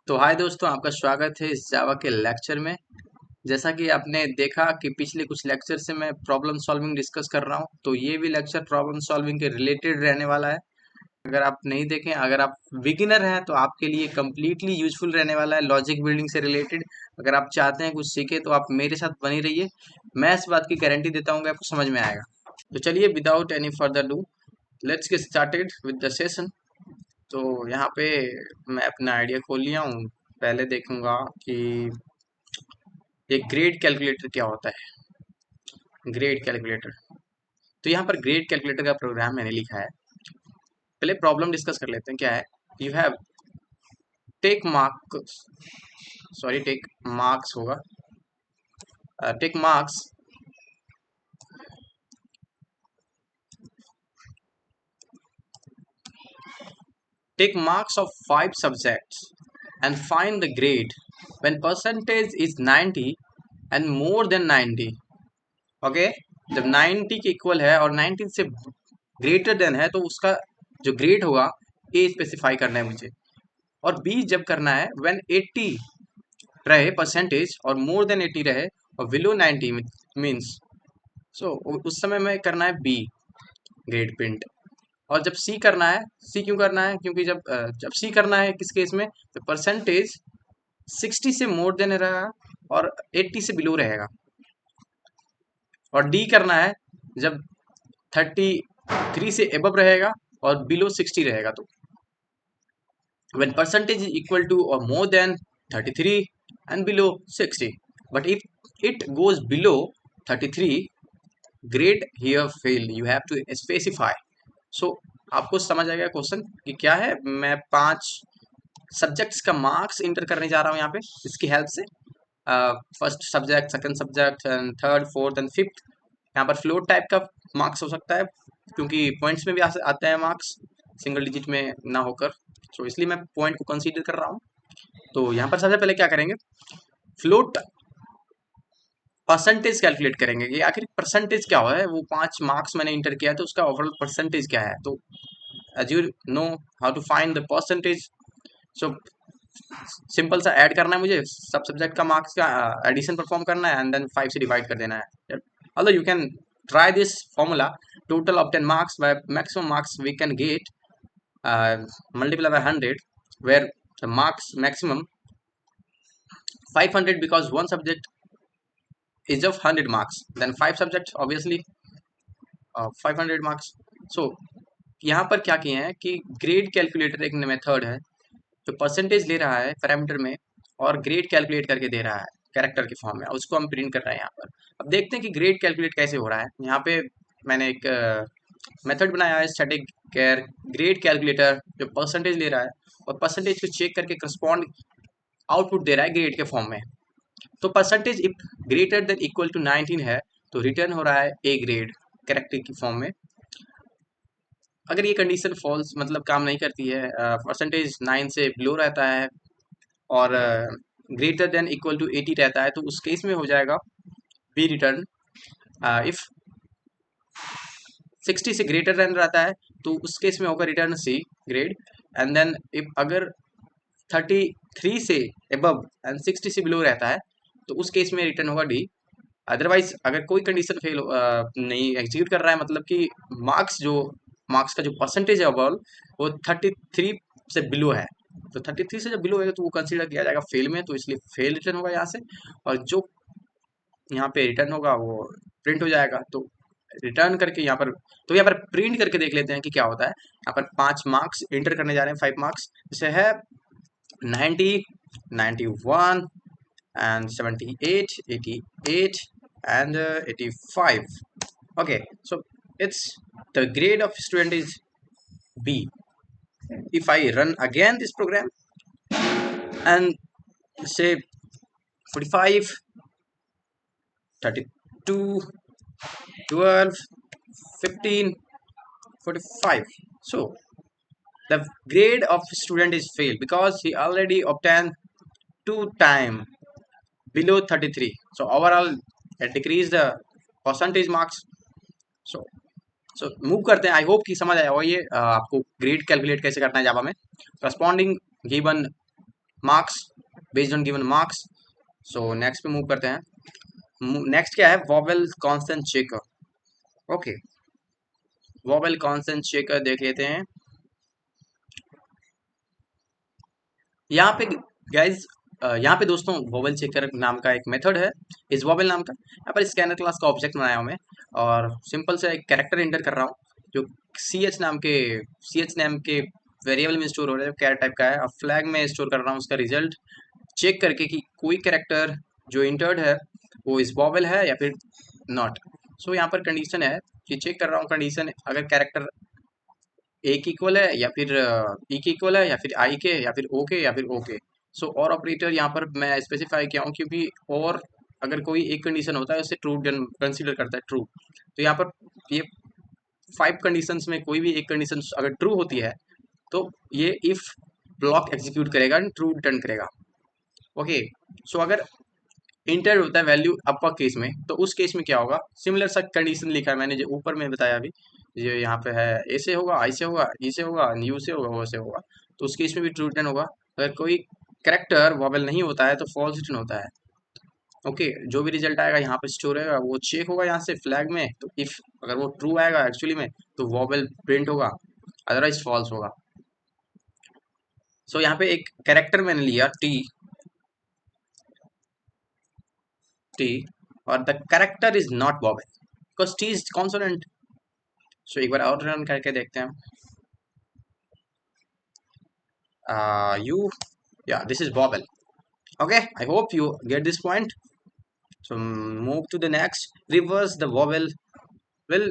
तो हाय दोस्तों, आपका स्वागत है इस जावा के लेक्चर में। जैसा कि आपने देखा कि पिछले कुछ लेक्चर से मैं प्रॉब्लम सॉल्विंग डिस्कस कर रहा हूं, तो ये भी लेक्चर प्रॉब्लम सॉल्विंग के रिलेटेड रहने वाला है। अगर आप नहीं देखें, अगर आप बिगिनर हैं तो आपके लिए कम्प्लीटली यूजफुल रहने वाला है, लॉजिक बिल्डिंग से रिलेटेड। अगर आप चाहते हैं कुछ सीखे तो आप मेरे साथ बने रहिए। मैं इस बात की गारंटी देता हूँ कि आपको समझ में आएगा। तो चलिए, without any further do, let's get started with the session. तो यहाँ पे मैं अपना आइडिया खोल लिया हूँ। पहले देखूंगा कि एक ग्रेड कैलकुलेटर क्या होता है। ग्रेड कैलकुलेटर, तो यहाँ पर ग्रेड कैलकुलेटर का प्रोग्राम मैंने लिखा है। पहले प्रॉब्लम डिस्कस कर लेते हैं। क्या है? You have take marks, sorry take marks होगा, take marks take marks of 5 subjects and find the grade when percentage is 90 and more than 90। Okay, जब 90 के इक्वल है और 90 से ग्रेटर देन है तो उसका जो ग्रेड होगा ए स्पेसिफाई करना है मुझे। और बी जब करना है व्हेन 80 रहे परसेंटेज और मोर देन 80 रहे और बिलो 90 मीन्स, सो उस समय में करना है बी ग्रेड प्रिंट। और जब सी करना है, सी क्यों करना है? क्योंकि जब सी करना है किस केस में, तो परसेंटेज 60 से मोर देन रहेगा और 80 से बिलो रहेगा। और डी करना है जब 33 से एबव रहेगा और बिलो 60 रहेगा। तो when percentage is equal to or more than 33 and below 60, but if it goes below 33, grade here fail, you have to specify। so आपको समझ आ गया क्वेश्चन कि क्या है। मैं 5 सब्जेक्ट्स का मार्क्स इंटर करने जा रहा हूँ यहाँ पे इसकी हेल्प से। First subject, second subject and third, fourth and fifth. यहाँ पर फ्लोट टाइप का मार्क्स हो सकता है क्योंकि पॉइंट्स में भी आते हैं मार्क्स, सिंगल डिजिट में ना होकर। तो इसलिए मैं पॉइंट को कंसीडर कर रहा हूँ। तो यहाँ पर सबसे पहले क्या करेंगे, फ्लोट परसेंटेज कैलकुलेट करेंगे कि आखिर परसेंटेज क्या है। वो 5 मार्क्स मैंने इंटर किया है तो उसका ओवरऑल परसेंटेज क्या है। तो as you know how to find the percentage, so simple सा ऐड करना है मुझे, सब सब्जेक्ट का मार्क्स का एडिशन परफॉर्म करना है एंड देन 5 से डिवाइड कर देना है। although you can try this formula, total of 10 marks by maximum marks we can get, uh, multiply by 100, where the marks maximum 500 because one subject is of 100 marks, then 5 subjects obviously 500 marks। so यहाँ पर क्या किए हैं कि grade calculator एक method है जो percentage ले रहा है पैरामीटर में और ग्रेड कैलकुलेट करके दे रहा है कैरेक्टर के फॉर्म में, उसको हम प्रिंट कर रहे हैं यहाँ पर। अब देखते हैं कि ग्रेड कैलकुलेट कैसे हो रहा है। यहाँ पे मैंने एक मेथड बनाया है, स्टैटिक ग्रेड कैलकुलेटर, जो परसेंटेज ले रहा है और परसेंटेज को चेक करके करस्पॉन्ड आउटपुट दे रहा है ग्रेड के फॉर्म में। तो percentage if greater than equal to 19 है तो रिटर्न हो रहा है ए ग्रेड कैरेक्टर की फॉर्म में। अगर ये कंडीशन फॉल्स मतलब काम नहीं करती है, परसेंटेज 9 से बिलो रहता है और ग्रेटर देन इक्वल टू 80 रहता है, तो उस केस में हो जाएगा बी रिटर्न। इफ 60 से ग्रेटर देन रहता है तो उस केस में होगा return C grade. And then if अगर 33 से एबव एंड 60 से बिलो रहता है तो उस केस में रिटर्न होगा डी। अदरवाइज अगर कोई कंडीशन फेल नहीं एग्जीक्यूट कर रहा है, मतलब कि मार्क्स का जो परसेंटेज है ओवरऑल वो 33 से बिलो है, तो 33 से जब बिलो है तो वो कंसीडर किया जाएगा फेल में, तो इसलिए फेल रिटर्न होगा यहाँ से। और जो यहाँ पे रिटर्न होगा वो प्रिंट हो जाएगा। तो रिटर्न करके यहाँ पर, तो यहाँ पर प्रिंट करके देख लेते हैं कि क्या होता है। यहाँ पर 5 मार्क्स इंटर करने जा रहे हैं, 5 मार्क्स, जैसे है 90, 91 and 78, 88 and 85। okay, so it's the grade of student is B। if I run again this program and say 45, 32, 12, 15, 45, so the grade of student is failed because he already obtained 2 time below 33, so overall it decrease the percentage marks। so move करते हैं। I hope कि समझ आया होगा ये आपको grade calculate कैसे करना है जावा में। Corresponding given marks, based on given marks. So next पे मूव करते हैं। नेक्स्ट क्या है, vowel constant checker. Okay, vowel constant checker देख लेते हैं। यहाँ पे गाइज, यहाँ पे दोस्तों वोवेल चेकर नाम का एक मेथड है, इस वोवेल नाम का। यहाँ पर स्कैनर क्लास का ऑब्जेक्ट बनाया हूँ मैं, और सिंपल से एक कैरेक्टर इंटर कर रहा हूँ जो सी एच नाम के वेरिएबल में स्टोर हो रहा है, कैर टाइप का है। अब फ्लैग में स्टोर कर रहा हूँ उसका रिजल्ट, चेक करके कि कोई कैरेक्टर जो इंटर्ड है वो इस वोवेल है या फिर नॉट। सो यहाँ पर कंडीशन है कि चेक कर रहा हूँ कंडीशन, अगर कैरेक्टर ए की इक्वल है या फिर ई की इक्वल है या फिर आई के या फिर ओ के या फिर ओ के। सो और ऑपरेटर यहाँ पर मैं स्पेसिफाई किया हूँ, क्योंकि और अगर कोई एक कंडीशन होता है उसे ट्रू कंसीडर करता है, ट्रू। तो यहाँ पर ये 5 कंडीशंस में कोई भी एक कंडीशन अगर ट्रू होती है तो ये इफ ब्लॉक एग्जीक्यूट करेगा एंड ट्रू रिटर्न करेगा। ओके, सो अगर इंटर होता है वैल्यू अपर केस में, तो उस केस में क्या होगा, सिमिलर सा कंडीशन लिखा है मैंने जो ऊपर में बताया अभी, ये यहाँ पे है, ए से होगा, आई से होगा, ई से होगा, यू से होगा, ओ से होगा। तो उस केस में भी ट्रू रिटर्न होगा। अगर कोई करेक्टर वॉवेल नहीं होता है तो फॉल्स रिटर्न होता है। ओके, जो भी रिजल्ट आएगा यहाँ पे स्टोर होगा, वो चेक होगा यहाँ से फ्लैग में, तो इफ अगर वो ट्रू आएगा एक्चुअली में तो वॉवेल प्रिंट होगा, अदरवाइज फॉल्स होगा। सो यहाँ पे एक कैरेक्टर मैंने लिया टी, और the character is not vowel because T is consonant. So एक बार और रन करके देखते हैं। You, yeah, this is vowel. Okay, I hope you get this point. So move to the next, reverse the vowel. Well,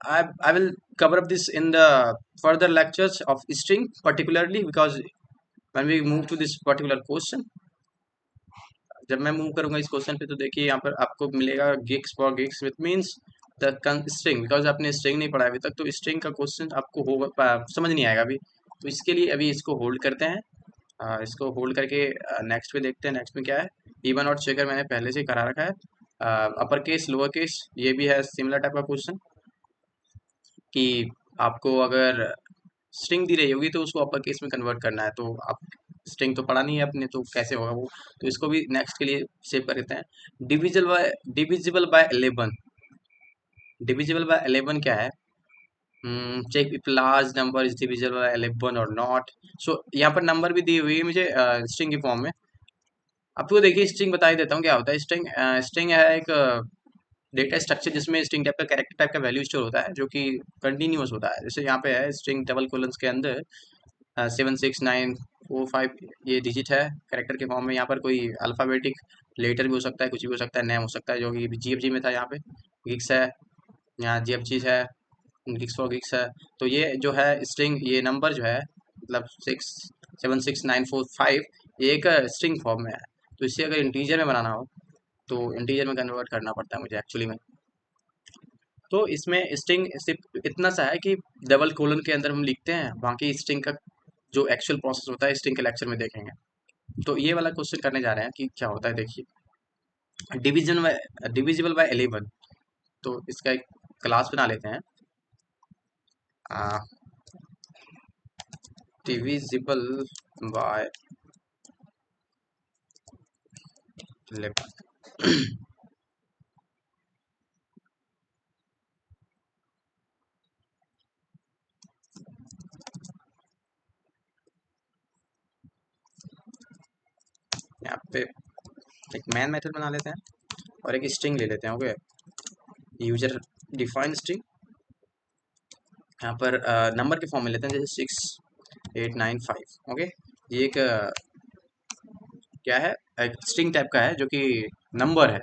I will cover up this in the further lectures of string particularly, because when we move to this particular question, जब मैं move करूंगा इस question पे, तो देखिए यहाँ पर आपको मिलेगा gigs for gigs which means the string, because आपने स्ट्रिंग नहीं पढ़ा अभी तक, तो स्ट्रिंग का क्वेश्चन आपको होगा समझ नहीं आएगा अभी। तो इसके लिए अभी इसको होल्ड करते हैं, इसको होल्ड करके नेक्स्ट पे देखते हैं। नेक्स्ट में क्या है, इवन और चेकर मैंने पहले से ही करा रखा है, अपर केस लोअर केस, ये भी है सिमिलर टाइप का क्वेश्चन, कि आपको अगर स्ट्रिंग दी रही होगी तो उसको अपर केस में कन्वर्ट करना है। तो आप स्ट्रिंग तो पढ़ा नहीं है आपने, तो कैसे होगा वो, तो इसको भी नेक्स्ट के लिए सेव कर देते हैं। डिविजिबल बाय 11, डिविजिबल बाय 11 क्या है, check if large number is divisible by 11 और नॉट। सो यहाँ पर नंबर भी दी हुई है मुझे स्ट्रिंग की फॉर्म में। आपको देखिए स्ट्रिंग बता ही देता हूँ क्या होता है। स्ट्रिंग है एक डेटा स्ट्रक्चर जिसमें स्ट्रिंग टाइप का कैरेक्टर टाइप का वैल्यू स्टोर होता है, जो कि कंटिन्यूअस होता है। जैसे यहाँ पे है स्ट्रिंग डबल कोलन्स के अंदर 76945 ये डिजिट है कैरेक्टर के फॉर्म में। यहाँ पर कोई अल्फ़ाबेटिक लेटर भी हो सकता है, कुछ भी हो सकता है, नेम हो सकता है, जो कि जीएफजी में था। यहाँ पे गिग्स है, यहाँ जीएफजी है, गिग्स फॉर गिग्स है। तो ये जो है स्ट्रिंग, ये नंबर जो है मतलब 6 76945, ये एक स्ट्रिंग फॉर्म में है। तो इसे अगर इंटीजर में बनाना हो तो इंटीजर में कन्वर्ट करना पड़ता है मुझे एक्चुअली में। तो इसमें स्ट्रिंग सिर्फ इतना सा है कि डबल कोलन के अंदर हम लिखते हैं, बाकी स्ट्रिंग का जो एक्चुअल प्रोसेस होता है स्ट्रिंग के लेक्चर में देखेंगे। तो ये वाला क्वेश्चन करने जा रहे हैं कि क्या होता है, देखिए डिविजिबल बाय 11। तो इसका एक क्लास बना लेते हैं, डिविजिबल बाय 11। यहाँ पे एक मैन मेथड बना लेते हैं और एक स्ट्रिंग ले लेते हैं। ओके, यूजर डिफाइन स्ट्रिंग, यहाँ पर नंबर के फॉर्म में लेते हैं, जैसे 6895। ओके, ये एक क्या है, एक स्ट्रिंग टाइप का है जो कि नंबर है।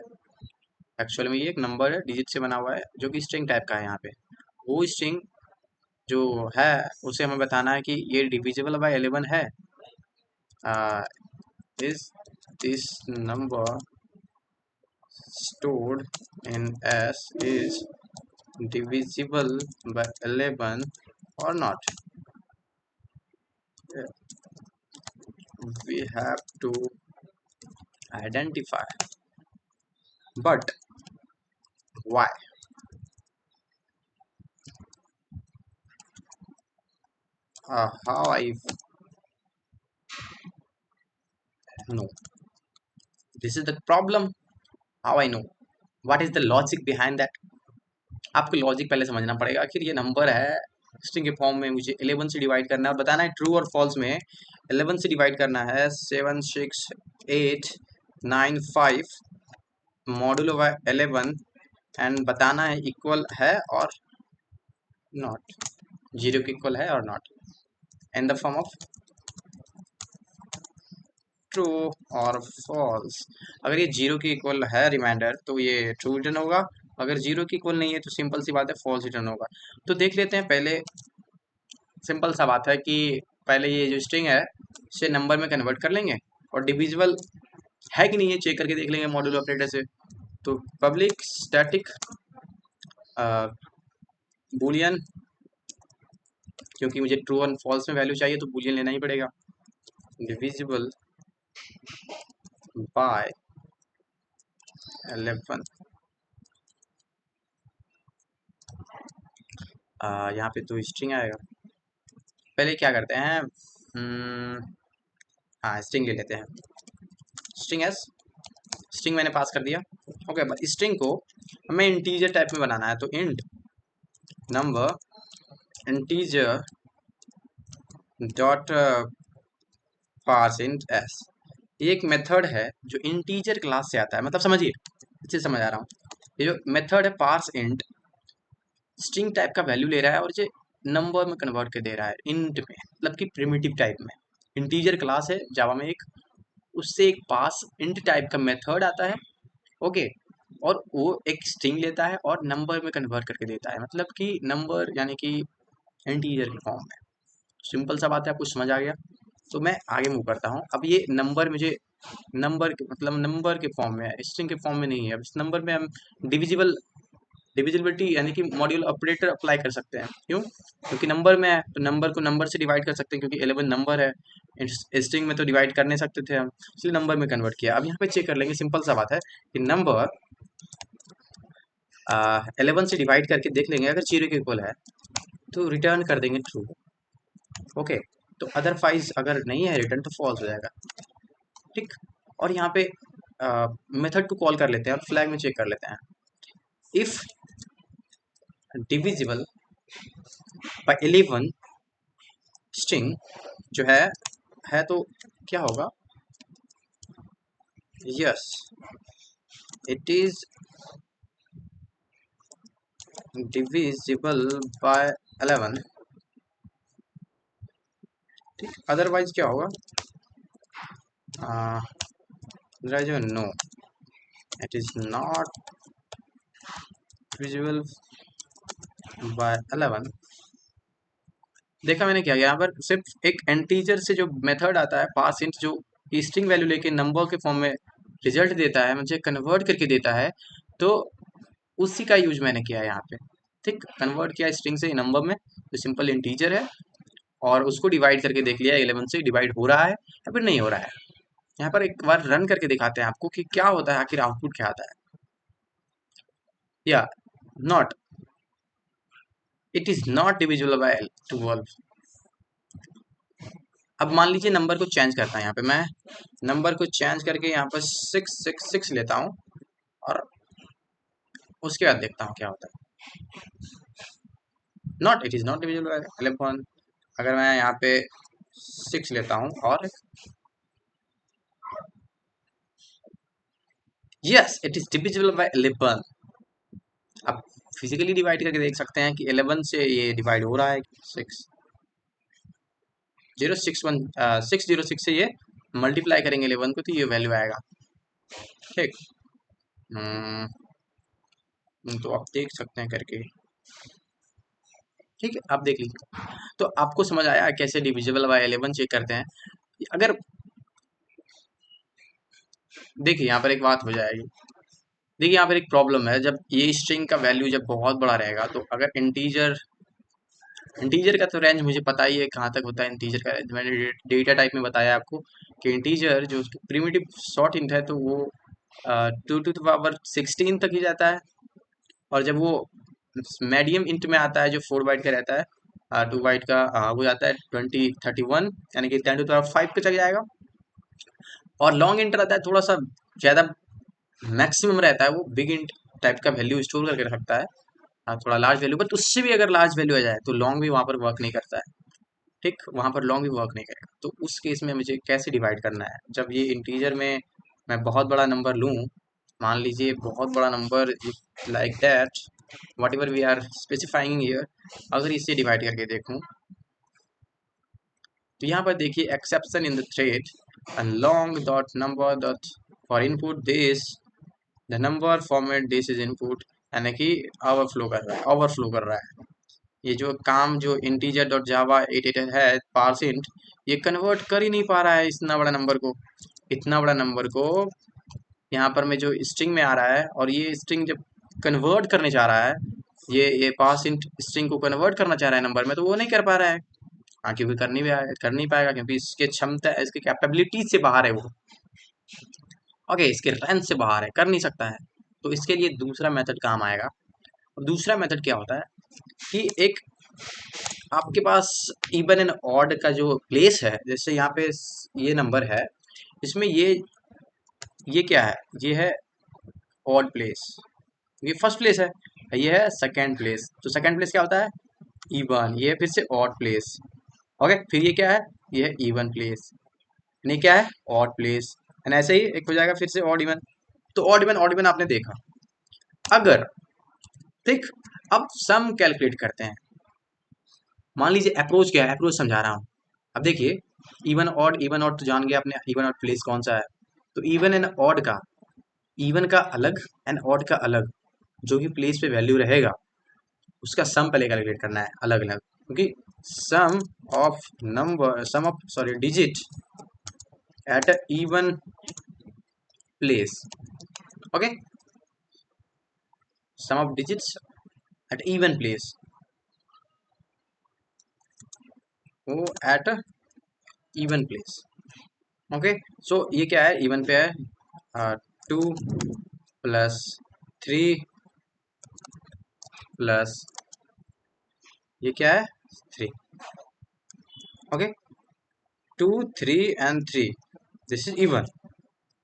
एक्चुअल में ये एक नंबर है, डिजिट से बना हुआ है, जो कि स्ट्रिंग टाइप का है। यहाँ पे वो स्ट्रिंग जो है उसे हमें बताना है कि ये डिविजिबल बाय 11 है। Is this number stored in S is divisible by 11 or not. We have to identify, but why? How I No, this is the problem. How I know? What is the logic behind that? आपको logic पहले समझना पड़ेगा। आखिर ये number है string के form में, मुझे 11 से डिवाइड करना है और बताना है ट्रू और फॉल्स में 11 से डिवाइड करना है 7 6 8 9 5 मॉड्यूलो बाय 11 एंड बताना है इक्वल है और नॉट, जीरो के इक्वल है और not in the form of true और फॉल्स। अगर ये जीरो के इक्वल है रिमाइंडर तो ये ट्रू रिटर्न होगा, अगर जीरो के इक्वल नहीं है तो सिंपल सी बात है फॉल्स रिटर्न होगा। तो देख लेते हैं पहले, सिंपल सा बात है कि पहले ये जो स्ट्रिंग है इसे नंबर में कन्वर्ट कर लेंगे और डिविजिबल है कि नहीं ये चेक करके देख लेंगे मॉड्यूलो ऑपरेटर से। तो पब्लिक स्टैटिक बूलियन, क्योंकि मुझे ट्रू और फॉल्स में वैल्यू चाहिए तो बूलियन लेना ही पड़ेगा, डिविजिबल बाय 11। यहाँ पे तो स्ट्रिंग आएगा। पहले क्या करते हैं, हाँ स्ट्रिंग ले लेते हैं, स्ट्रिंग एस, स्ट्रिंग मैंने पास कर दिया। ओके, बट स्ट्रिंग को हमें इंटीजर टाइप में बनाना है, तो int number integer dot parse int S. ये एक मेथड है जो इंटीजर क्लास से आता है, मतलब समझिए, अच्छे से समझ आ रहा हूँ। ये जो मेथड है पार्स इंट, स्ट्रिंग टाइप का वैल्यू ले रहा है और इसे नंबर में कन्वर्ट कर दे रहा है इंट में, मतलब कि प्रिमिटिव टाइप में। इंटीजर क्लास है जावा में एक, उससे एक पास इंट टाइप का मेथड आता है। ओके, और वो एक स्ट्रिंग लेता है और नंबर में कन्वर्ट करके देता है, मतलब कि नंबर यानी कि इंटीजर के फॉर्म में। सिंपल सा बात है, आपको समझ आ गया। तो मैं आगे मूव करता हूँ। अब ये नंबर मुझे नंबर के मतलब नंबर के फॉर्म में है, स्ट्रिंग के फॉर्म में नहीं है। अब इस नंबर में हम डिविजिबिलिटी यानी कि मॉड्यूल ऑपरेटर अप्लाई कर सकते हैं। क्यों? क्योंकि नंबर में है तो नंबर को नंबर से डिवाइड कर सकते हैं, क्योंकि 11 नंबर है। स्ट्रिंग में तो डिवाइड कर नहीं सकते थे हम, इसलिए नंबर में कन्वर्ट किया। अब यहाँ पे चेक कर लेंगे, सिंपल सा बात है कि नंबर 11 से डिवाइड करके देख लेंगे, अगर जीरो के इक्वल है तो रिटर्न कर देंगे ट्रू। ओके, तो अदरवाइज अगर नहीं है रिटर्न तो फॉल्स हो जाएगा। ठीक, और यहाँ पे मेथड को कॉल कर लेते हैं और फ्लैग में चेक कर लेते हैं। इफ डिविजिबल बाय 11 स्ट्रिंग जो है तो क्या होगा, yes it is divisible by 11। ठीक, अदरवाइज क्या होगा, no it is not divisible by 11। देखा मैंने क्या, यहाँ पर सिर्फ एक इंटीजर से जो मेथड आता है पास इंट, जो स्ट्रिंग वैल्यू लेके नंबर के फॉर्म में रिजल्ट देता है, मुझे कन्वर्ट करके देता है, तो उसी का यूज मैंने किया है यहाँ पे। ठीक, कन्वर्ट किया स्ट्रिंग से नंबर में, जो सिंपल इंटीजर है, और उसको डिवाइड करके देख लिया 11 से डिवाइड हो रहा है या फिर नहीं हो रहा है। यहाँ पर एक बार रन करके दिखाते हैं आपको कि क्या होता है, आखिर आउटपुट क्या आता है। या not, it is not divisible bye 12। अब मान लीजिए नंबर को चेंज करता है, यहाँ पे मैं नंबर को चेंज करके यहाँ पर 666 लेता हूँ और उसके बाद देखता हूँ क्या होता है। Not, it is not divisible by 11। अगर मैं यहाँ पे 6 लेता हूँ और yes it is divisible by 11। अब फिजिकली डिवाइड करके देख सकते हैं कि 11 से ये डिवाइड हो रहा है। 606 से ये मल्टीप्लाई करेंगे 11 को तो ये वैल्यू आएगा। ठीक, तो आप देख सकते हैं करके। ठीक है, आप देख लीजिए। तो आपको समझ आया कैसे डिविजिबल बाय 11 चेक करते हैं। अगर देखिए यहाँ पर एक बात हो जाएगी, देखिए यहाँ पर एक प्रॉब्लम है, जब ये स्ट्रिंग का वैल्यू जब बहुत बड़ा रहेगा, तो अगर इंटीजर का तो रेंज मुझे पता ही है कहाँ तक होता है इंटीजर का रेंज, मैंने डेटा टाइप में बताया आपको कि इंटीजर जो प्रिमिटिव शॉर्ट इंट है तो वो 2 to the power 16 तक ही जाता है, और जब वो मीडियम इंट में आता है जो 4 बाइट का रहता है, 2 बाइट का, वो जाता है 2031, यानी कि 10 to the power 5 पे तक जाएगा। और लॉन्ग इंट रहता है थोड़ा सा ज़्यादा मैक्सिमम रहता है, वो बिग इंट टाइप का वैल्यू स्टोर करके रखता है। हाँ, थोड़ा लार्ज वैल्यू, बट उससे भी अगर लार्ज वैल्यू आ जाए तो लॉन्ग भी वहाँ पर वर्क नहीं करता है। ठीक, वहाँ पर लॉन्ग भी वर्क नहीं करेगा। तो उस केस में मुझे कैसे डिवाइड करना है, जब ये इंटीजर में मैं बहुत बड़ा नंबर लूँ, मान लीजिए बहुत बड़ा number like that whatever we are specifying here, अगर इसे डिवाइड करके देखूँ तो यहाँ पर देखिए exception in the thread and long dot number dot for input this the number format this is input, यानी कि ओवरफ्लो कर रहा है, ओवरफ्लो कर रहा है। ये जो काम जो इंटीजर डॉट जावा 88 है पारसेंट, ये कन्वर्ट कर ही नहीं पा रहा है इतना बड़ा नंबर को, इतना बड़ा नंबर को यहाँ पर मैं जो स्ट्रिंग में आ रहा है, और ये स्ट्रिंग जब कन्वर्ट करने जा रहा है, ये पारसेंट स्ट्रिंग को कन्वर्ट करना चाह रहा है नंबर में, तो वो नहीं कर पा रहा है। हाँ, क्योंकि कर नहीं पाएगा, क्योंकि इसके क्षमता, इसकी कैपेबिलिटी से बाहर है वो। ओके, इसके रेंज से बाहर है, कर नहीं सकता है। तो इसके लिए दूसरा मेथड काम आएगा। और दूसरा मेथड क्या होता है कि एक आपके पास इवन एंड ऑड का जो प्लेस है, जैसे यहाँ पे ये नंबर है, इसमें ये क्या है, ये है ऑड प्लेस, ये फर्स्ट प्लेस है, ये है सेकंड प्लेस। तो सेकंड प्लेस क्या होता है, इवन, ये फिर से ऑड प्लेस। ओके, फिर ये क्या है, ये है इवन प्लेस, नहीं क्या है, ऑड प्लेस। एंड ऐसे ही एक हो जाएगा फिर से ऑड इवन। तो ऑड इवन आपने देखा। अगर ठीक, अब सम कैलकुलेट करते हैं। मान लीजिए अप्रोच क्या है, अप्रोच समझा रहा हूँ। अब देखिए इवन ऑड तो जान गया आपने, इवन ऑड प्लेस कौन सा है। तो इवन एंड ऑड का, इवन का अलग एंड ऑड का अलग, जो भी प्लेस पे वैल्यू रहेगा उसका सम पहले कैलकुलेट करना है अलग अलग, क्योंकि sum of number, sum of sorry digit at a even place. Okay, sum of digits at even place, वो at even place. Okay, so ये क्या है, इवन पे है 2 प्लस 3 प्लस ये क्या है 3। Okay, 2 3 and 3, this is even.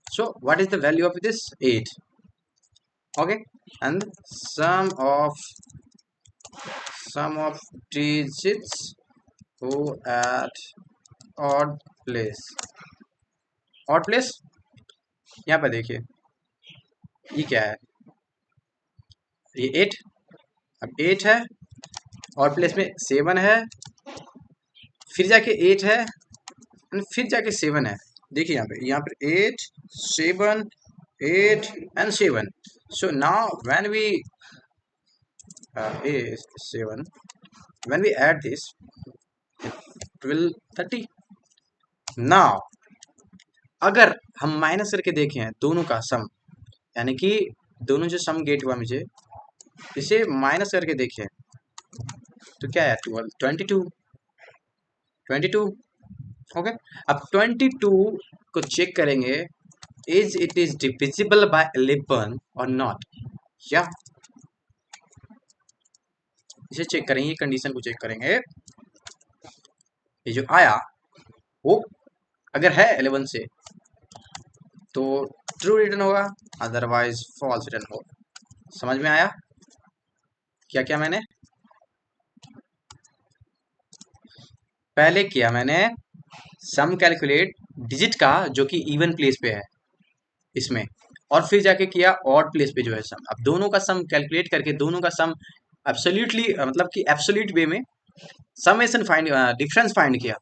So what is the value of this, 8. Okay, and sum of digits who at odd place, odd place यहाँ पर देखिए ये क्या है, ये 8, अब 8 है, और प्लेस में 7 है, फिर जाके 8 है, फिर जाके 7 है। देखिए यहाँ पर 8 7 8 and 7. So now when we 7, when we add this, it will 30. Now अगर हम माइनस करके देखें दोनों का सम, यानी कि दोनों जो सम गेट हुआ मुझे, इसे माइनस करके देखें तो क्या है, 12 22। ओके, अब 22 को चेक करेंगे, is it is divisible by 11 और नॉट, या इसे चेक करेंगे, कंडीशन को चेक करेंगे। ये जो आया वो अगर है 11 से तो ट्रू रिटर्न होगा, अदरवाइज फॉल्स रिटर्न होगा। समझ में आया क्या क्या मैंने पहले किया, मैंने सम कैलकुलेट डिजिट का जो कि इवन प्लेस पे है इसमें, और फिर जाके किया ऑड प्लेस पे जो है सम। अब दोनों का सम कैलकुलेट करके दोनों का सम एब्सोल्युटली, मतलब कि एब्सोल्यूट वे में समेशन फाइंड, डिफरेंस फाइंड किया।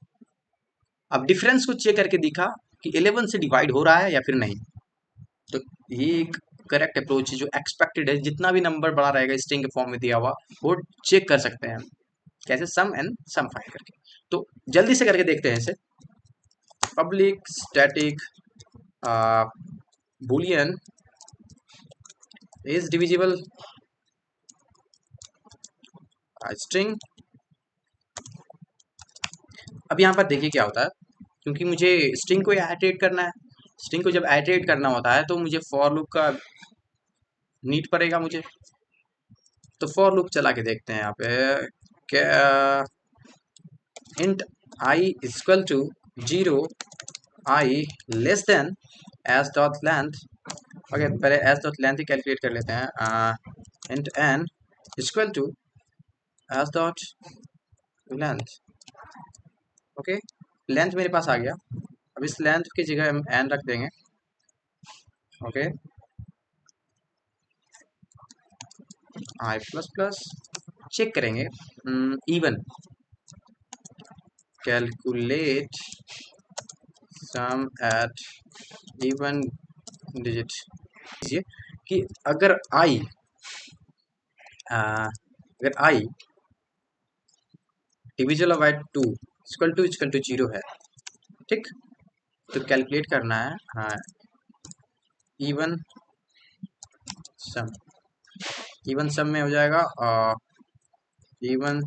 अब डिफरेंस को चेक करके दिखा कि 11 से डिवाइड हो रहा है या फिर नहीं। तो ये एक करेक्ट अप्रोच है जो एक्सपेक्टेड है, जितना भी नंबर बड़ा रहेगा स्ट्रिंग के फॉर्म में दिया हुआ वो चेक कर सकते हैं हम, कैसे, सम एंड सम फाइंड करके। तो जल्दी से करके देखते हैं इसे। Public static Boolean is divisible string. अब यहाँ पर देखिए क्या होता है, क्योंकि मुझे स्ट्रिंग को आइटरेट करना है, स्ट्रिंग को जब आइटरेट करना होता है तो मुझे फॉर लूप का नीड पड़ेगा मुझे। तो फॉर लूप चला के देखते हैं यहाँ पे, क्या int i equal to 0 I less than S dot length. Okay, पहले एस डॉट लेंथ ही कैलकुलेट कर लेते हैं। Int N equal to S dot length. Okay, length मेरे पास आ गया। अब इस लेंथ की जगह हम एन रख देंगे। ओके, आई प्लस प्लस चेक करेंगे। इवन कैलकुलेट सम एट इवन डिजिट। कि अगर आई डिविजन बाय 2 इक्वल टू 0 है, ठीक, तो कैलकुलेट करना है। हाँ, इवन सम। इवन सम में हो जाएगा इवन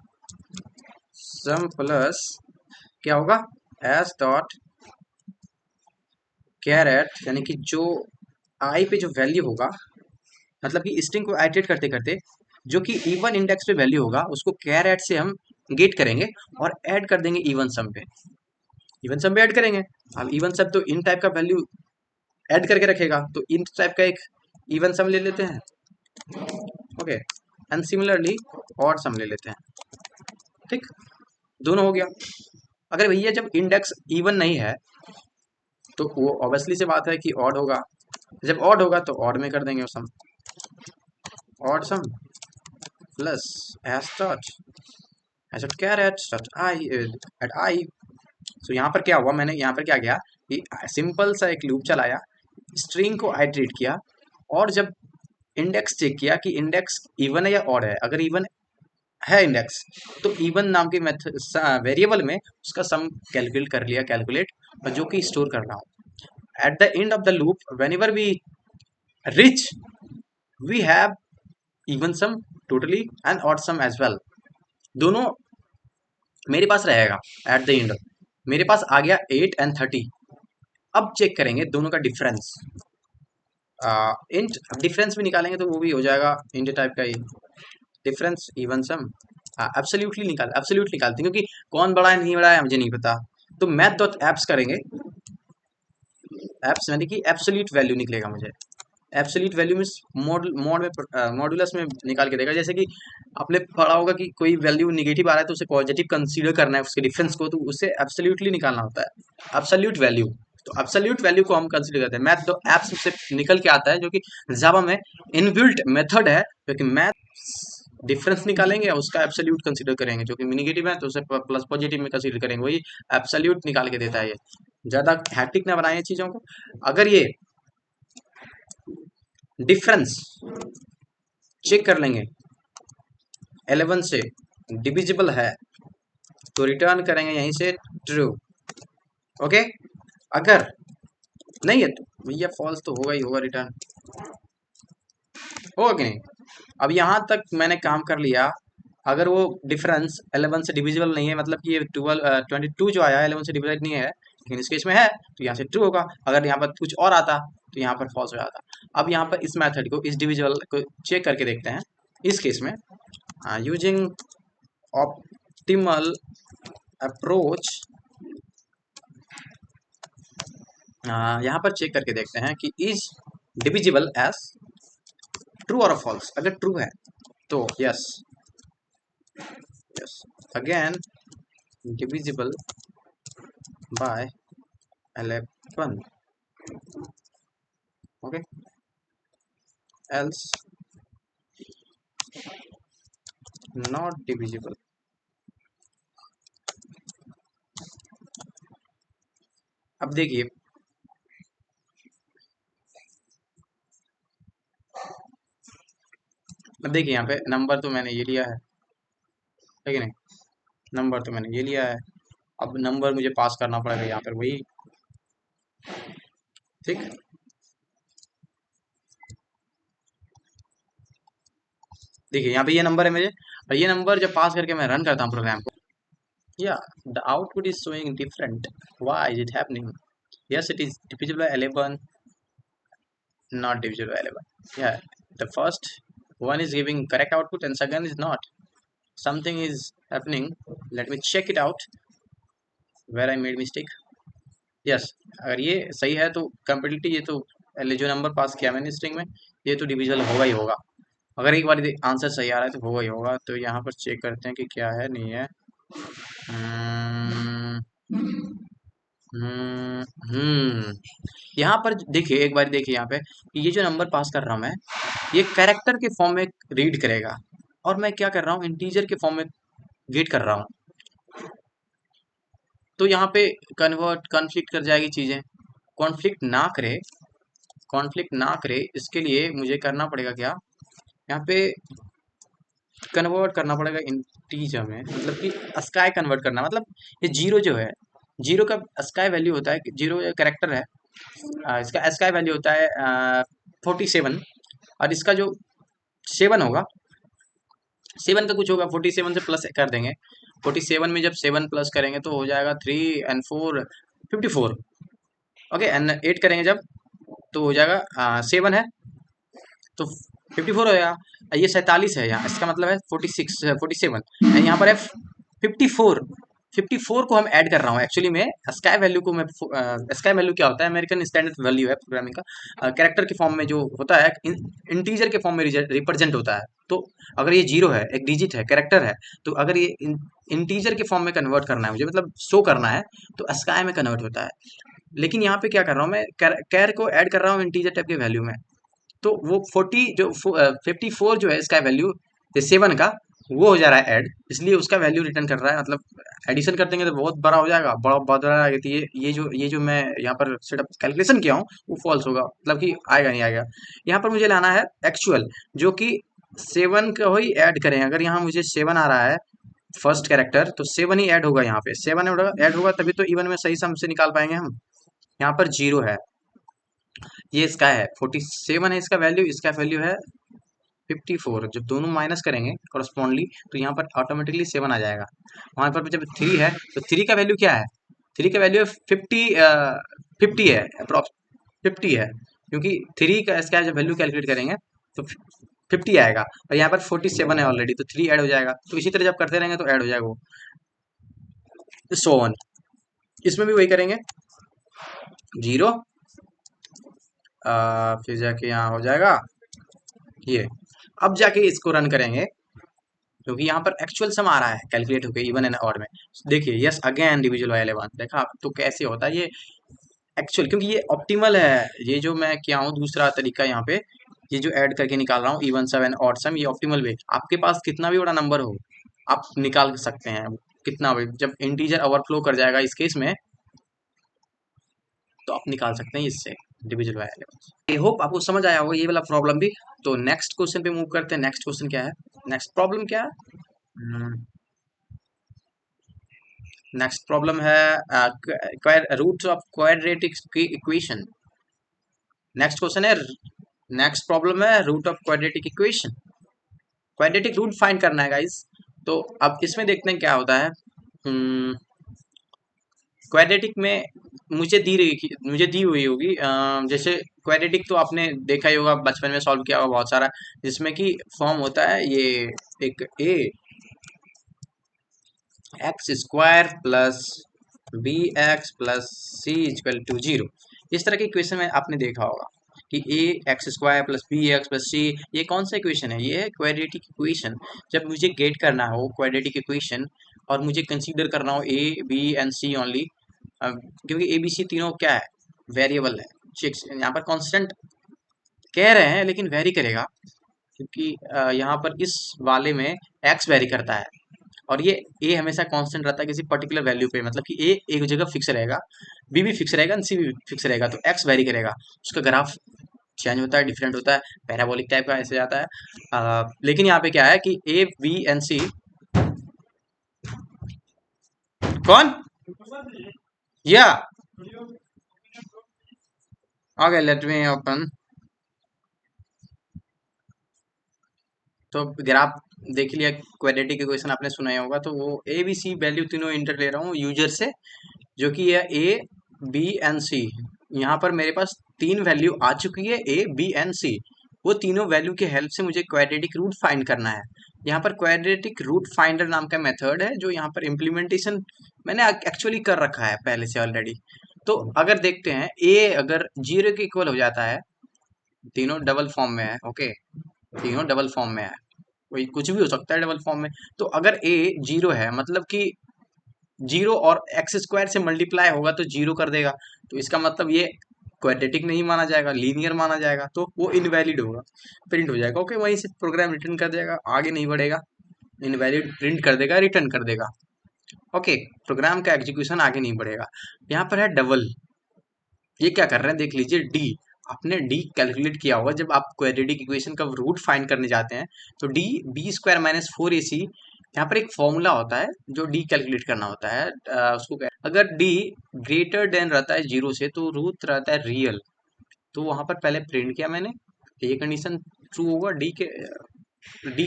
सम प्लस क्या होगा, एस डॉट कैरेट, यानी कि जो आई पे जो वैल्यू होगा, मतलब कि स्ट्रिंग को आइटरेट करते करते जो कि इवन इंडेक्स पे वैल्यू होगा उसको कैरेट से हम गेट करेंगे और ऐड कर देंगे इवन सम पे। इवन सम पे ऐड करेंगे। अब इवन सम तो इन टाइप का वैल्यू ऐड करके रखेगा, तो इन टाइप का एक इवन सम ले लेते हैं। ओके, एंड सिमिलरली ऑड सम ले लेते हैं। ठीक, दोनों हो गया। अगर भैया जब इंडेक्स इवन नहीं है तो वो ऑब्वियसली से बात है कि ऑड होगा। जब ऑड होगा तो ऑड में कर देंगे वो sum, odd sum plus S dot caret dot I at I. So यहाँ पर क्या हुआ, मैंने यहाँ पर क्या किया कि सिंपल सा एक लूप चलाया, स्ट्रिंग को आइटरेट किया, और जब इंडेक्स चेक किया कि इंडेक्स इवन है या ऑड है। अगर इवन है इंडेक्स तो इवन नाम के मेथड वेरिएबल में उसका सम कैलकुलेट कर लिया, कैलकुलेट, और जो कि स्टोर कर रहा हूँ। At the end of the loop whenever we reach we have even sum totally and odd sum as well, दोनों मेरे पास रहेगा। एट द एंड मेरे पास आ गया 8 एंड 30। अब चेक करेंगे दोनों का डिफरेंस। इंट डिफरेंस भी निकालेंगे तो वो भी हो जाएगा इंट टाइप का ही difference even sum. Absolutely absolute निकालते हैं, क्योंकि कौन बड़ा है नहीं बड़ा है मुझे नहीं पता। तो मैथ डॉट एप्स करेंगे, एप्स यानी कि एब्सोल्यूट वैल्यू निकलेगा मुझे। एब्सोल्यूट वैल्यू मीन्स मोड में मॉडुलस में निकाल के देगा। जैसे कि आपने पढ़ा होगा कि कोई वैल्यू निगेटिव आ रहा है तो उसे पॉजिटिव कंसीडर करना है उसके डिफरेंस को, तो उसे एब्सोल्युटली निकालना होता है, एब्सोल्यूट वैल्यू। तो एब्सोल्यूट वैल्यू को हम कंसीडर करते हैं। मैथ तो एप्स से निकल के आता है, जो कि जावा में इनबिल्ट मेथड है, जो कि मैथ डिफरेंस निकालेंगे और उसका एब्सोल्यूट कंसीडर करेंगे। जो कि निगेटिव है तो उसे प्लस पॉजिटिव में कंसीडर करेंगे, वही एब्सोल्यूट निकाल के देता है। ये ज्यादा हैट्रिक ना बनाए चीजों को। अगर ये डिफरेंस चेक कर लेंगे 11 से डिविजिबल है तो रिटर्न करेंगे यहीं से ट्रू। ओके, अगर नहीं है तो भैया फॉल्स तो होगा ही होगा, रिटर्न होगा कि नहीं। अब यहाँ तक मैंने काम कर लिया। अगर वो डिफरेंस 11 से डिविजिबल नहीं है, मतलब कि ये 22 जो आया 11 से डिविजिबल नहीं है, लेकिन इस केस में है तो यहाँ से ट्रू होगा। अगर यहाँ पर कुछ और आता तो यहाँ पर फॉल्स हो जाता। अब यहाँ पर इस मेथड को, इस डिविजिबल को चेक करके देखते हैं। इस केस में यूजिंग ऑप्टिमल अप्रोच यहाँ पर चेक करके देखते हैं कि इज डिविजिबल एज ट्रू और फॉल्स। अगर ट्रू है तो yes, yes, again divisible by 11। Okay, else not divisible. अब देखिए, यहाँ पे नंबर तो मैंने ये लिया है कि नहीं, नंबर तो मैंने ये लिया है। अब नंबर मुझे पास करना पड़ेगा यहाँ पर वही, ठीक। देखिए यहाँ पे ये नंबर है मेरे, और ये नंबर जब पास करके मैं रन करता हूँ प्रोग्राम को, या the output is showing different, why is it happening. Yes, it is divisible by 11, not divisible by 11. Yeah, the first one is giving correct output and second is not. Something is happening. Let me check it out where I made mistake. Yes, अगर ये सही है तो completely ये तो जो number पास किया मैंने स्ट्रिंग में, ये तो डिविजिबल होगा ही होगा। अगर एक बार आंसर सही आ रहा है तो होगा ही होगा। तो यहाँ पर चेक करते हैं कि क्या है नहीं है। हम्म हम्म हम्म, यहाँ पर देखिए, एक बार देखिए यहाँ पे कि ये जो नंबर पास कर रहा हूँ मैं, ये कैरेक्टर के फॉर्म में रीड करेगा, और मैं क्या कर रहा हूँ, इंटीजर के फॉर्म में रीड कर रहा हूँ। तो यहाँ पे कॉन्फ्लिक्ट कर जाएगी चीजें। कॉन्फ्लिक्ट ना करे, कॉन्फ्लिक्ट ना करे इसके लिए मुझे करना पड़ेगा क्या, यहाँ पे कन्वर्ट करना पड़ेगा इंटीजर में, मतलब कि स्काई कन्वर्ट करना, मतलब ये जीरो जो है, जीरो का स्काई वैल्यू होता है, जीरो कैरेक्टर है, इसका स्काई वैल्यू होता है 47, और इसका जो सेवन होगा, सेवन का कुछ होगा, 47 से प्लस कर देंगे। 47 में जब सेवन प्लस करेंगे तो हो जाएगा 3 and 4 54। ओके, एंड 8 करेंगे जब, तो हो जाएगा 7 है तो 54 हो जाएगा। ये 47 है यहाँ, इसका मतलब है 47, यहाँ पर है 54। 54 को हम ऐड कर रहा हूँ एक्चुअली में, स्काई वैल्यू को मैं, स्काई वैल्यू क्या होता है, अमेरिकन स्टैंडर्ड वैल्यू है प्रोग्रामिंग का, कैरेक्टर के फॉर्म में जो होता है, इंटीजर के फॉर्म में रिप्रेजेंट होता है। तो अगर ये जीरो है, एक डिजिट है, कैरेक्टर है, तो अगर ये इंटीजर के फॉर्म में कन्वर्ट करना है मुझे, मतलब शो करना है, तो स्काई में कन्वर्ट होता है। लेकिन यहाँ पे क्या कर रहा हूँ मैं, कैर को ऐड कर रहा हूँ इंटीजर टाइप के वैल्यू में, तो वो 54 जो है इसका वैल्यू, ये सेवन का, वो हो जा रहा है ऐड, इसलिए उसका वैल्यू रिटर्न कर रहा है। मतलब एडिशन कर देंगे तो बहुत बड़ा हो जाएगा, बहुत बड़ा आएगा, तो ये जो मैं यहाँ पर सेटअप कैलकुलेशन किया हूँ वो फॉल्स होगा, मतलब कि आएगा नहीं आएगा। यहाँ पर मुझे लाना है एक्चुअल, जो कि सेवन का ही ऐड करें। अगर यहाँ मुझे सेवन आ रहा है फर्स्ट कैरेक्टर, तो सेवन ही ऐड होगा, यहाँ पे सेवन ऐड होगा, तभी तो इवन में सही सम से निकाल पाएंगे हम। यहाँ पर जीरो है, ये इसका है 47 है इसका वैल्यू, इसका वैल्यू है 54। जब दोनों माइनस करेंगे करस्पॉन्डली, तो यहाँ पर ऑटोमेटिकली सेवन आ जाएगा। वहां पर जब थ्री है, तो थ्री का वैल्यू क्या है, थ्री का वैल्यू है 50 है, अप्रॉक्स 50 है, क्योंकि थ्री का इसका जब वैल्यू कैलकुलेट करेंगे तो 50 आएगा, और यहाँ पर 47 है ऑलरेडी, तो थ्री ऐड हो जाएगा। तो इसी तरह जब करते रहेंगे तो ऐड हो जाएगा वो, सो वन। इसमें भी वही करेंगे, जीरो, फिर जाके यहाँ हो जाएगा ये। अब जाके इसको रन करेंगे, क्योंकि यहाँ पर एक्चुअल सम आ रहा है कैलकुलेट होकर इवन एंड ऑड में। देखिए, यस अगेन इंडिविजुअल वाले वन, देखा तो कैसे होता है ये एक्चुअल, क्योंकि ये ऑप्टिमल है। ये जो मैं किया हूँ दूसरा तरीका यहाँ पे, ये जो ऐड करके निकाल रहा हूँ इवन सम एंड ऑड सम, ये ऑप्टिमल वे। आपके पास कितना भी बड़ा नंबर हो, आप निकाल सकते हैं कितना भी, जब इंटीजर ओवरफ्लो कर जाएगा इस केस में, तो आप निकाल सकते हैं इससे इंडिविजुअल वाले। आई होप आपको समझ आया होगा ये वाला प्रॉब्लम भी। तो नेक्स्ट क्वेश्चन पे मूव करते हैं। नेक्स्ट क्वेश्चन क्या है, नेक्स्ट प्रॉब्लम क्या है, नेक्स्ट प्रॉब्लम है रूट्स ऑफ क्वाड्रेटिक की इक्वेशन। नेक्स्ट क्वेश्चन है, नेक्स्ट प्रॉब्लम है root of quadratic equation, quadratic root find करना है गाइस। तो अब इसमें देखते हैं क्या होता है। क्वाड्रेटिक में मुझे दी हुई होगी, जैसे क्वाड्रेटिक तो आपने देखा ही होगा, बचपन में सॉल्व किया होगा बहुत सारा, जिसमें कि फॉर्म होता है ये, एक A X square plus B X plus C equal to zero. इस तरह की इक्वेशन में आपने देखा होगा कि A X square plus B X plus C, ये कौन सा इक्वेशन है, ये है क्वाड्रेटिक इक्वेशन। जब मुझे गेट करना हो क्वाड्रेटिक इक्वेशन, और मुझे कंसीडर करना हो A B and C only, क्योंकि ए बी सी तीनों क्या है, वेरिएबल है, यहाँ पर कांस्टेंट कह रहे हैं लेकिन वेरी करेगा, क्योंकि यहाँ पर इस वाले में एक्स वेरी करता है, और ये ए हमेशा कांस्टेंट रहता है किसी पर्टिकुलर वैल्यू पे, मतलब कि ए एक जगह फिक्स रहेगा, बी भी फिक्स रहेगा, सी भी फिक्स रहेगा, तो एक्स वेरी करेगा, उसका ग्राफ चेंज होता है, डिफरेंट होता है, पैराबोलिक टाइप का ऐसे जाता है। लेकिन यहाँ पे क्या है कि ए बी एंड सी, कौन, या ओके लेट मी ओपन। तो ग्राफ देख लिया, क्वाड्रेटिक इक्वेशन आपने सुना ही होगा, तो वो ए बी सी वैल्यू तीनों इंटर ले रहा हूँ यूजर से, जो कि है ए बी एंड सी। यहाँ पर मेरे पास तीन वैल्यू आ चुकी है ए बी एंड सी, वो तीनों वैल्यू की हेल्प से मुझे क्वाड्रेटिक रूट फाइंड करना है। यहाँ पर क्वाड्रेटिक रूट फाइंडर नाम का मेथड है, जो यहाँ पर इम्प्लीमेंटेशन मैंने एक्चुअली कर रखा है पहले से ऑलरेडी। तो अगर देखते हैं ए अगर 0 के इक्वल हो जाता है, तीनों डबल फॉर्म में है, ओके, तीनों डबल फॉर्म में है, कोई कुछ भी हो सकता है डबल फॉर्म में। तो अगर ए 0 है मतलब कि 0 और एक्स स्क्वायर से मल्टीप्लाई होगा तो 0 कर देगा, तो इसका मतलब ये क्वाड्रेटिक नहीं माना जाएगा, लीनियर माना जाएगा, तो वो इनवैलिड होगा, प्रिंट हो जाएगा। ओके, वहीं से प्रोग्राम रिटर्न कर देगा, आगे नहीं बढ़ेगा, इनवैलिड प्रिंट कर देगा, रिटर्न कर देगा। ओके, प्रोग्राम का एग्जीक्यूशन आगे नहीं बढ़ेगा। यहाँ पर है डबल, ये क्या कर रहे हैं देख लीजिए, डी, आपने डी कैलकुलेट किया होगा जब आप क्वाड्रेटिक इक्वेशन का रूट फाइंड करने जाते हैं, तो D B square minus 4ac, यहाँ पर एक फॉर्मूला होता है जो डी कैलकुलेट करना होता है, उसको अगर डी ग्रेटर देन रहता है 0 से तो रूट रहता है रियल, तो वहां पर पहले प्रिंट किया मैंने, ये कंडीशन ट्रू होगा, डी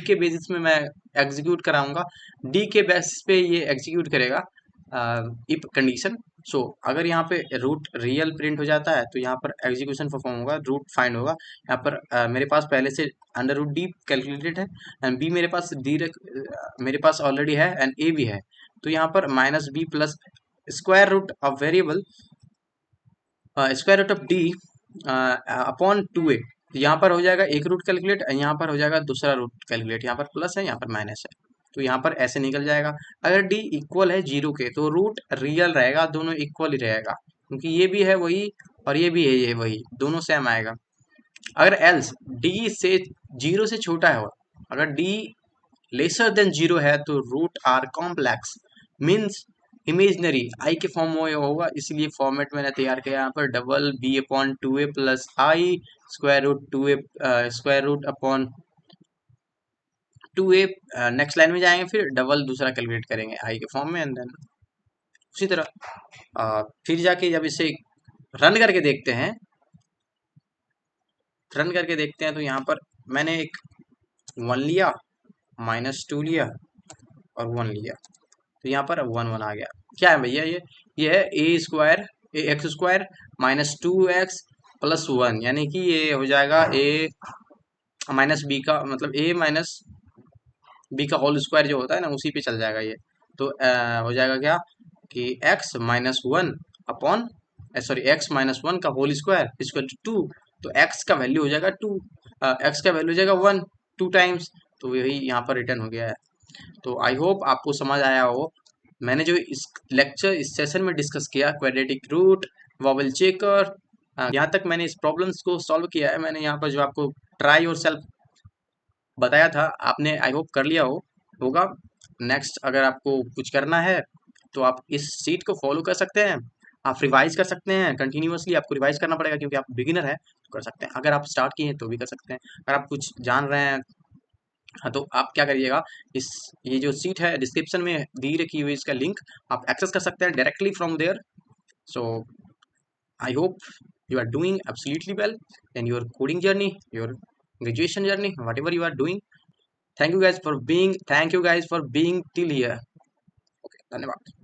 के बेसिस में मैं एग्जीक्यूट कराऊंगा, डी के बेसिस पे ये एग्जीक्यूट करेगा इफ कंडीशन। सो अगर यहाँ पे रूट रियल प्रिंट हो जाता है तो यहाँ पर एग्जीक्यूशन परफॉर्म होगा, रूट फाइंड होगा। यहाँ पर मेरे पास पहले से अंडर रूट डी कैलकुलेटेड है, एंड बी मेरे पास मेरे पास ऑलरेडी है, एंड ए भी है, तो यहाँ पर minus B plus square root of variable, square root of D upon 2a, यहाँ पर हो जाएगा एक रूट कैलकुलेट, यहाँ पर हो जाएगा दूसरा रूट कैलकुलेट, यहाँ पर प्लस है यहाँ पर माइनस है, तो यहाँ पर ऐसे निकल जाएगा। अगर डी इक्वल है 0 के तो रूट रियल रहेगा, दोनों इक्वल ही रहेगा, क्योंकि ये भी है वही और ये भी है ये वही, दोनों सेम आएगा। अगर एल्स डी से 0 से छोटा है, अगर डी लेसर देन 0 है तो root are complex, means imaginary I के फॉर्म में होगा, इसलिए फॉर्मेट मैंने तैयार किया यहाँ पर, double B upon 2a plus I square root 2a square root upon 2a। Next line में जाएंगे फिर डबल दूसरा कैलकुलेट करेंगे आई के फॉर्म में, एंड देन उसी तरह फिर जाके जब इसे रन करके देखते हैं, तो यहाँ पर मैंने एक 1 लिया, -2 लिया और 1 लिया, तो यहाँ पर 1 1 आ गया। क्या है भैया ये है A square X square minus 2x plus 1, यानी कि ये हो जाएगा ए माइनस बी का, मतलब ए माइनस बी का होल स्क्वायर जो होता है ना, उसी पे चल जाएगा ये, तो हो जाएगा क्या कि x minus 1 upon sorry x minus 1 का होल स्क्वायर इक्वल टू 2, तो x का वैल्यू हो जाएगा 2, x का वैल्यू हो जाएगा 1 2 टाइम्स, तो यही यहाँ पर रिटर्न हो गया है। तो आई होप आपको समझ आया हो, मैंने जो इस सेशन में डिस्कस किया, क्वाड्रेटिक रूट, वॉवेल चेकर, यहाँ तक मैंने इस प्रॉब्लम्स को सॉल्व किया है, मैंने यहाँ पर जो आपको ट्राई और सेल्फ बताया था आपने आई होप कर लिया होगा। नेक्स्ट अगर आपको कुछ करना है तो आप इस सीट को फॉलो कर सकते हैं, आप रिवाइज कर सकते हैं, कंटिन्यूअसली आपको रिवाइज करना पड़ेगा क्योंकि आप बिगिनर है, तो कर सकते हैं, अगर आप स्टार्ट किए हैं तो भी कर सकते हैं, अगर आप कुछ जान रहे हैं, हाँ, तो आप क्या करिएगा, इस ये जो सीट है डिस्क्रिप्शन में दी रखी हुई इसका लिंक आप एक्सेस कर सकते हैं directly from there. So I hope you are doing absolutely well in your coding journey, your graduation journey, whatever you are doing. Thank you guys for being till here. Okay, धन्यवाद।